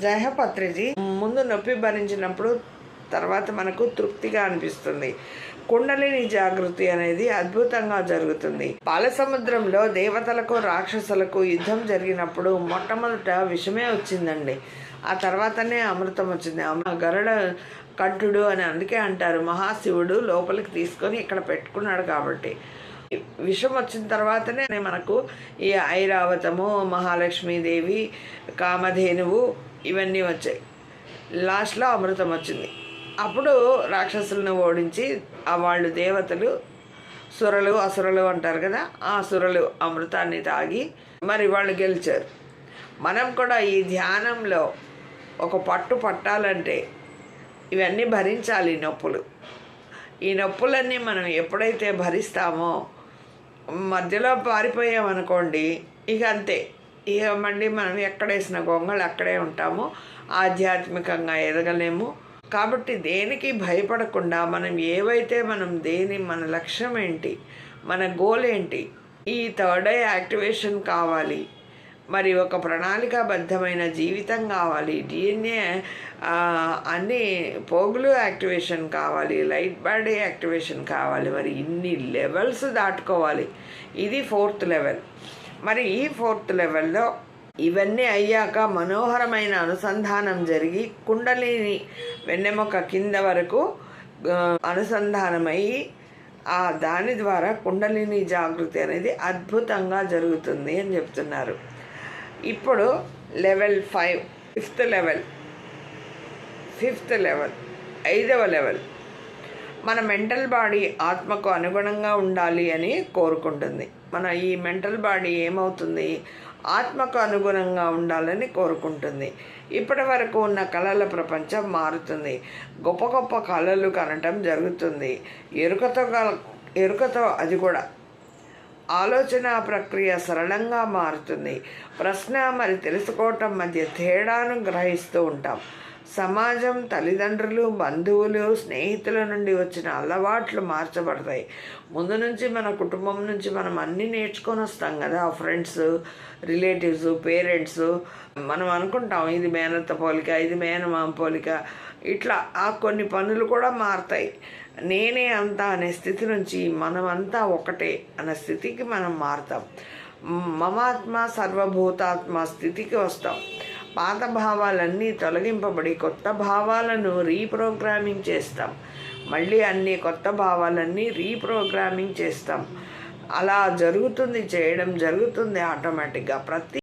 జయపత్రిజీ ముందు నొప్పి భరించినప్పుడు తర్వాత మనకు తృప్తిగా అనిపిస్తుంది. కుండలిని జాగృతి అనేది అద్భుతంగా జరుగుతుంది. పాల సముద్రంలో దేవతలకు రాక్షసులకు యుద్ధం జరిగినప్పుడు మొట్టమొదట విషమే వచ్చిందండి. ఆ తర్వాతనే అమృతం వచ్చింది. గరుడ కంఠుడు అని అందుకే అంటారు. మహాశివుడు లోపలికి తీసుకొని ఇక్కడ పెట్టుకున్నాడు కాబట్టి. విషం వచ్చిన తర్వాతనే మనకు ఈ ఐరావతము, మహాలక్ష్మీదేవి, కామధేనువు ఇవన్నీ వచ్చాయి. లాస్ట్లో అమృతం వచ్చింది. అప్పుడు రాక్షసులను ఓడించి వాళ్ళు దేవతలు, సురలు అసురలు అంటారు కదా, ఆ సురలు అమృతాన్ని తాగి మరి వాళ్ళు గెలిచారు. మనం కూడా ఈ ధ్యానంలో ఒక పట్టు పట్టాలంటే ఇవన్నీ భరించాలి. నొప్పులు, ఈ నొప్పులన్నీ మనం ఎప్పుడైతే భరిస్తామో మధ్యలో పారిపోయామనుకోండి, ఇక అంతే. ఇక మళ్ళీ మనం ఎక్కడేసిన గొంగళి అక్కడే ఉంటాము, ఆధ్యాత్మికంగా ఎదగలేము. కాబట్టి దేనికి భయపడకుండా మన లక్ష్యం ఏంటి, మన గోల్ ఏంటి, ఈ థర్డ్ ఐ యాక్టివేషన్ కావాలి, మరి ఒక ప్రణాళికాబద్ధమైన జీవితం కావాలి, DNA అన్ని పోగులు యాక్టివేషన్ కావాలి, లైట్ బాడీ యాక్టివేషన్ కావాలి. మరి ఇన్ని లెవెల్స్ దాటుకోవాలి. ఇది 4th లెవెల్. మరి ఈ 4th లెవెల్లో ఇవన్నీ అయ్యాక మనోహరమైన అనుసంధానం జరిగి కుండలిని వెన్నెముక కింద వరకు అనుసంధానమయ్యి దాని ద్వారా కుండలిని జాగృతి అనేది అద్భుతంగా జరుగుతుంది అని చెప్తున్నారు. ఇప్పుడు లెవెల్ 5, 5th లెవెల్, 5వ లెవెల్ మన మెంటల్ బాడీ ఆత్మకు అనుగుణంగా ఉండాలి అని కోరుకుంటుంది. మన ఈ మెంటల్ బాడీ ఏమవుతుంది, ఆత్మకు అనుగుణంగా ఉండాలని కోరుకుంటుంది. ఇప్పటి వరకు ఉన్న కళల ప్రపంచం మారుతుంది. గొప్ప గొప్ప కళలు కనటం జరుగుతుంది. ఎరుకతో అది కూడా ఆలోచన ప్రక్రియ సరళంగా మారుతుంది. ప్రశ్న మరి తెలుసుకోవటం మధ్య తేడాను గ్రహిస్తూ ఉంటాం. సమాజం, తల్లిదండ్రులు, బంధువులు, స్నేహితుల నుండి వచ్చిన అలవాట్లు మార్చబడతాయి. ముందు నుంచి మన కుటుంబం నుంచి మనం అన్నీ నేర్చుకొని వస్తాం కదా, ఫ్రెండ్స్, రిలేటివ్స్, పేరెంట్స్. మనం అనుకుంటాం ఇది మేనత్త పోలిక, ఇది మేనమామ పోలిక, ఇట్లా కొన్ని పనులు కూడా మారుతాయి. నేనే అంతా అనే స్థితి నుంచి మనమంతా ఒకటే అనే స్థితికి మనం మారుతాం. మమాత్మ సర్వభూతాత్మ స్థితికి వస్తాం. పాత భావాలన్నీ తొలగింపబడి కొత్త భావాలను రీప్రోగ్రామింగ్ చేస్తాం. మళ్ళీ అన్ని కొత్త భావాలన్నీ రీప్రోగ్రామింగ్ చేస్తాం. అలా చేయడం జరుగుతుంది ఆటోమేటిక్గా. ప్రతి